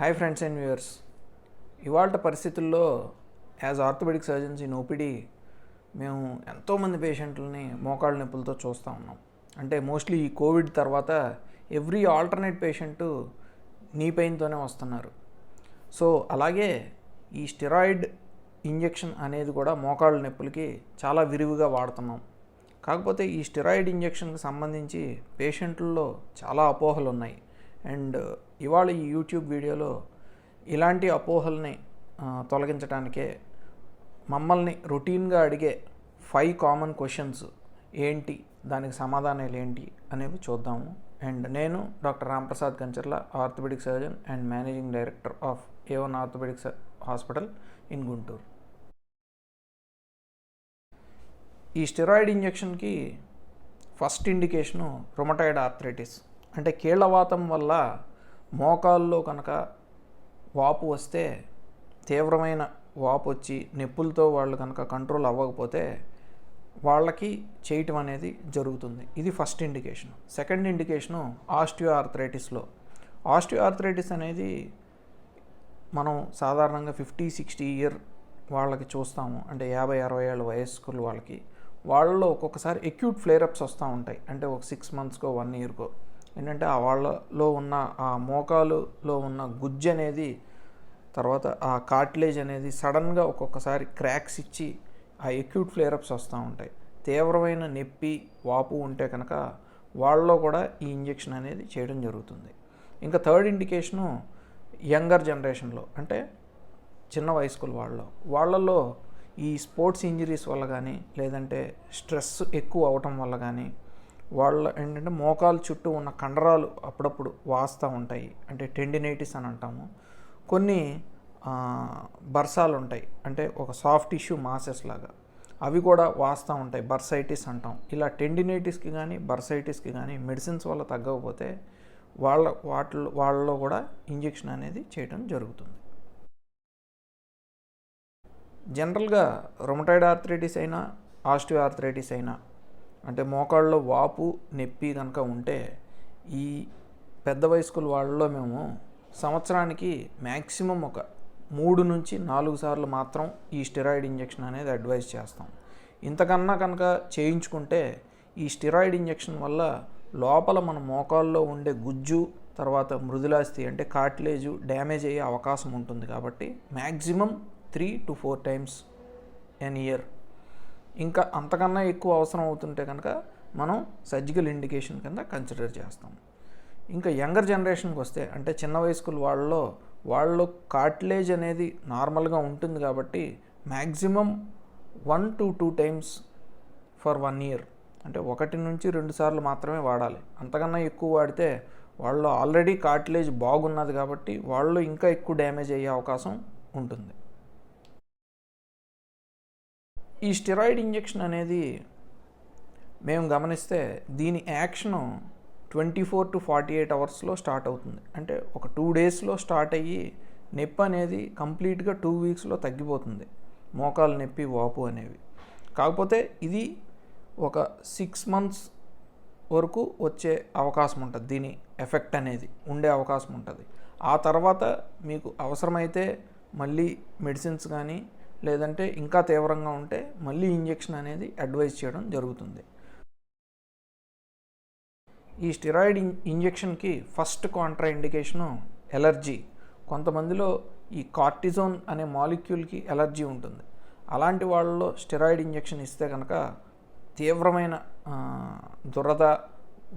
Hi friends and viewers, ఇవాళ పరిస్థితుల్లో as orthopaedic surgeons in OPD మేము ఎంతోమంది పేషెంట్లని మోకాళ్ళ నొప్పులతో చూస్తూ ఉన్నాం. అంటే మోస్ట్లీ ఈ కోవిడ్ తర్వాత ఎవ్రీ ఆల్టర్నేట్ పేషెంట్ నీ పెయిన్తోనే వస్తున్నారు. సో అలాగే ఈ స్టెరాయిడ్ ఇంజెక్షన్ అనేది కూడా మోకాళ్ళ నొప్పులకి చాలా విరివిగా వాడుతున్నాం. కాకపోతే ఈ స్టెరాయిడ్ ఇంజెక్షన్కి సంబంధించి పేషెంట్లలో చాలా అపోహలు ఉన్నాయి. అండ్ ఇవాళ ఈ యూట్యూబ్ వీడియోలో ఇలాంటి అపోహల్ని తొలగించడానికే మమ్మల్ని రొటీన్గా అడిగే 5 కామన్ క్వశ్చన్స్ ఏంటి, దానికి సమాధానాలు ఏంటి అనేవి చూద్దాము. అండ్ నేను doctor Ramprasad Kancharla, orthopaedic surgeon and managing director of A1 orthopaedic hospital in Guntur. ఈ స్టెరాయిడ్ ఇంజెక్షన్కి ఫస్ట్ ఇండికేషను రుమటాయిడ్ ఆర్థరైటిస్, అంటే కీళ్ళవాతం వల్ల మోకాల్లో కనుక వాపు వస్తే, తీవ్రమైన వాపు వచ్చి నొప్పులతో వాళ్ళు కనుక కంట్రోల్ అవ్వకపోతే వాళ్ళకి చేయటం అనేది జరుగుతుంది. ఇది first indication. Second indication osteo arthritis అనేది మనం సాధారణంగా 50-60 ఇయర్ వాళ్ళకి చూస్తాము. అంటే 50-60 ఏళ్ళ వయస్కుల వాళ్ళలో ఒక్కొక్కసారి అక్యూట్ ఫ్లేరప్స్ వస్తూ ఉంటాయి. అంటే ఒక 6 మంత్స్కో 1 ఇయర్కో ఏంటంటే ఆ వాళ్ళలో ఉన్న ఆ మోకాలులో ఉన్న గుజ్జు అనేది, తర్వాత ఆ కార్టిలేజ్ అనేది సడన్గా ఒక్కొక్కసారి క్రాక్స్ ఇచ్చి ఆ అక్యూట్ ఫ్లేరప్స్ వస్తూ ఉంటాయి. తీవ్రమైన నొప్పి వాపు ఉంటే కనుక వాళ్ళలో కూడా ఈ ఇంజెక్షన్ అనేది చేయడం జరుగుతుంది. ఇంకా థర్డ్ ఇండికేషను యంగర్ జనరేషన్లో, అంటే చిన్న వయస్కుల వాళ్ళలో ఈ స్పోర్ట్స్ ఇంజరీస్ వల్ల కానీ, లేదంటే స్ట్రెస్ ఎక్కువ అవటం వల్ల కానీ వాళ్ళ ఏంటంటే మోకాలు చుట్టూ ఉన్న కండరాలు అప్పుడప్పుడు వాస్తూ ఉంటాయి. అంటే టెండినైటిస్ అని అంటాము. కొన్ని బర్సాలు ఉంటాయి, అంటే ఒక సాఫ్ట్ టిష్యూ మాసెస్ లాగా, అవి కూడా వాస్తూ ఉంటాయి. బర్సైటిస్ అంటాం. ఇలా టెండినైటిస్కి కానీ బర్సైటిస్కి కానీ మెడిసిన్స్ వల్ల తగ్గకపోతే వాళ్ళలో కూడా ఇంజెక్షన్ అనేది చేయడం జరుగుతుంది. జనరల్గా రుమటాయిడ్ ఆర్థరైటిస్ అయినా ఆస్టియో ఆర్థరైటిస్ అయినా, అంటే మోకాళ్ళలో వాపు నొప్పి కనుక ఉంటే ఈ పెద్ద వయస్కుల వాళ్ళలో మేము సంవత్సరానికి మ్యాక్సిమం ఒక 3 నుంచి 4 సార్లు మాత్రం ఈ స్టెరాయిడ్ ఇంజెక్షన్ అనేది అడ్వైజ్ చేస్తాం. ఇంతకన్నా కనుక చేయించుకుంటే ఈ స్టెరాయిడ్ ఇంజెక్షన్ వల్ల లోపల మన మోకాల్లో ఉండే గుజ్జు, తర్వాత మృదులాస్థి అంటే కార్టిలేజు డ్యామేజ్ అయ్యే అవకాశం ఉంటుంది. కాబట్టి maximum 3 to 4 times an year. ఇంకా అంతకన్నా ఎక్కువ అవసరం అవుతుంటే కనుక మనం సర్జికల్ ఇండికేషన్ కింద కన్సిడర్ చేస్తాం. ఇంకా యంగర్ జనరేషన్కి వస్తే, అంటే చిన్న వయస్కుల వాళ్ళలో కార్టిలేజ్ అనేది నార్మల్గా ఉంటుంది. కాబట్టి maximum 1 to 2 times for 1 year, అంటే 1 నుంచి 2 సార్లు మాత్రమే వాడాలి. అంతకన్నా ఎక్కువ వాడితే వాళ్ళు ఆల్రెడీ కార్టిలేజ్ బాగున్నది కాబట్టి వాళ్ళు ఇంకా ఎక్కువ డ్యామేజ్ అయ్యే అవకాశం ఉంటుంది. ఈ స్టెరాయిడ్ ఇంజెక్షన్ అనేది మేము గమనిస్తే దీని యాక్షను 24 to 48 అవర్స్లో స్టార్ట్ అవుతుంది. అంటే ఒక 2 daysలో స్టార్ట్ అయ్యి నొప్పి అనేది కంప్లీట్గా 2 weeksలో తగ్గిపోతుంది, మోకాలు నొప్పి వాపు అనేవి. కాకపోతే ఇది ఒక 6 months వరకు వచ్చే అవకాశం ఉంటుంది. దీని ఎఫెక్ట్ అనేది ఉండే అవకాశం ఉంటుంది. ఆ తర్వాత మీకు అవసరమైతే మళ్ళీ మెడిసిన్స్ కానీ, లేదంటే ఇంకా తీవ్రంగా ఉంటే మళ్ళీ ఇంజెక్షన్ అనేది అడ్వైజ్ చేయడం జరుగుతుంది. ఈ స్టెరాయిడ్ ఇంజెక్షన్కి ఫస్ట్ కాంట్రా ఇండికేషను ఎలర్జీ. కొంతమందిలో ఈ కార్టిజోన్ అనే మాలిక్యూల్కి ఎలర్జీ ఉంటుంది. అలాంటి వాళ్ళలో స్టెరాయిడ్ ఇంజెక్షన్ ఇస్తే కనుక తీవ్రమైన దురద,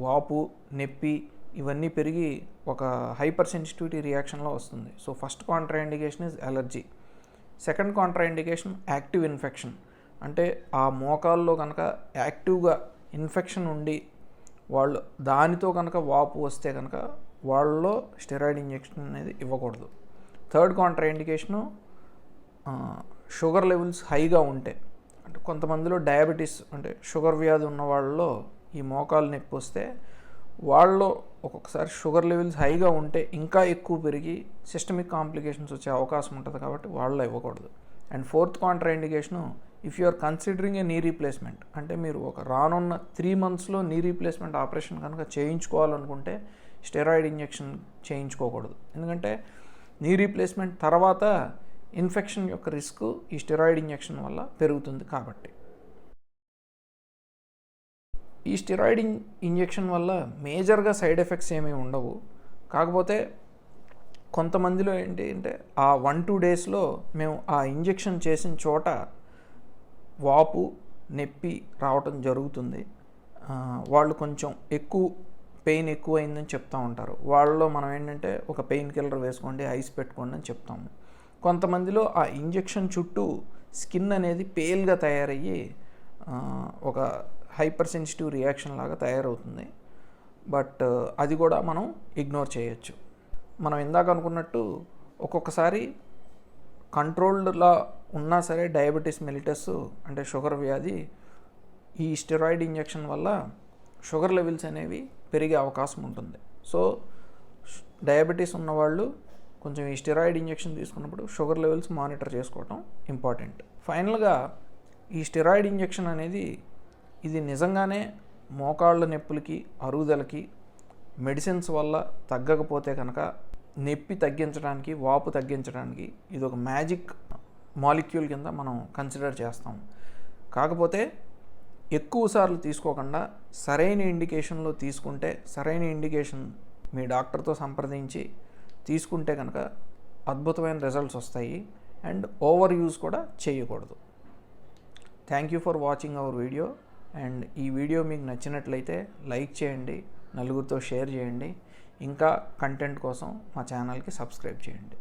వాపు, నొప్పి ఇవన్నీ పెరిగి ఒక హైపర్ సెన్సిటివిటీ రియాక్షన్లో వస్తుంది. So first Contra indication is allergy. Second Contra indication active infection, అంటే ఆ మోకాల్లో కనుక యాక్టివ్గా ఇన్ఫెక్షన్ ఉండి వాళ్ళు దానితో కనుక వాపు వస్తే కనుక వాళ్ళలో స్టెరాయిడ్ ఇంజెక్షన్ అనేది ఇవ్వకూడదు. Third contraindication sugar levels హైగా ఉంటే, అంటే కొంతమందిలో డయాబెటీస్ అంటే షుగర్ వ్యాధి ఉన్న వాళ్ళలో ఈ మోకాలు నొప్పి వస్తే వాళ్ళలో ఒక్కొక్కసారి షుగర్ లెవెల్స్ హైగా ఉంటే ఇంకా ఎక్కువ పెరిగి సిస్టమిక్ కాంప్లికేషన్స్ వచ్చే అవకాశం ఉంటుంది. కాబట్టి వాళ్ళలో ఇవ్వకూడదు. And fourth contraindication if you are considering a knee replacement, అంటే మీరు ఒక రానున్న 3 monthsలో నీ రీప్లేస్మెంట్ ఆపరేషన్ కనుక చేయించుకోవాలనుకుంటే స్టెరాయిడ్ ఇంజెక్షన్ చేయించుకోకూడదు. ఎందుకంటే నీ రీప్లేస్మెంట్ తర్వాత ఇన్ఫెక్షన్ యొక్క రిస్క్ ఈ స్టెరాయిడ్ ఇంజెక్షన్ వల్ల పెరుగుతుంది కాబట్టి. ఈ స్టెరాయిడ్ ఇంజెక్షన్ వల్ల మేజర్గా సైడ్ ఎఫెక్ట్స్ ఏమీ ఉండవు. కాకపోతే కొంతమందిలో ఏంటి అంటే ఆ 1-2 డేస్లో మేము ఆ ఇంజెక్షన్ చేసిన చోట వాపు నొప్పి రావటం జరుగుతుంది. వాళ్ళు కొంచెం పెయిన్ ఎక్కువైందని చెప్తూ ఉంటారు. వాళ్ళలో మనం ఏంటంటే ఒక పెయిన్ కిల్లర్ వేసుకోండి, ఐస్ పెట్టుకోండి అని చెప్తాము. కొంతమందిలో ఆ ఇంజెక్షన్ చుట్టూ స్కిన్ అనేది పేల్గా తయారయ్యి ఒక హైపర్ సెన్సిటివ్ రియాక్షన్ లాగా తయారవుతుంది. బట్ అది కూడా మనం ఇగ్నోర్ చేయొచ్చు. మనం ఇందాక అనుకున్నట్టు ఒక్కొక్కసారి కంట్రోల్డ్లా ఉన్నా సరే డయాబెటీస్ మెలిటస్ అంటే షుగర్ వ్యాధి ఈ స్టెరాయిడ్ ఇంజెక్షన్ వల్ల షుగర్ లెవెల్స్ అనేవి పెరిగే అవకాశం ఉంటుంది. సో డయాబెటీస్ ఉన్నవాళ్ళు కొంచెం ఈ స్టెరాయిడ్ ఇంజెక్షన్ తీసుకున్నప్పుడు షుగర్ లెవెల్స్ మానిటర్ చేసుకోవటం ఇంపార్టెంట్. ఫైనల్గా ఈ స్టెరాయిడ్ ఇంజెక్షన్ అనేది ఇది నిజంగానే మోకాళ్ళ నొప్పులకి, అరుగుదలకి మెడిసిన్స్ వల్ల తగ్గకపోతే కనుక నొప్పి తగ్గించడానికి, వాపు తగ్గించడానికి ఇది ఒక మ్యాజిక్ మాలిక్యూల్ కింద మనం కన్సిడర్ చేస్తాం. కాకపోతే ఎక్కువసార్లు తీసుకోకుండా సరైన ఇండికేషన్లో తీసుకుంటే, సరైన ఇండికేషన్ మీ డాక్టర్తో సంప్రదించి తీసుకుంటే కనుక అద్భుతమైన రిజల్ట్స్ వస్తాయి. అండ్ ఓవర్ యూజ్ కూడా చేయకూడదు. Thank you for watching our video. And ఈ వీడియో మీకు నచ్చినట్లయితే లైక్ చేయండి, నలుగురితో షేర్ చేయండి. ఇంకా కంటెంట్ కోసం మా ఛానల్కి సబ్స్క్రైబ్ చేయండి.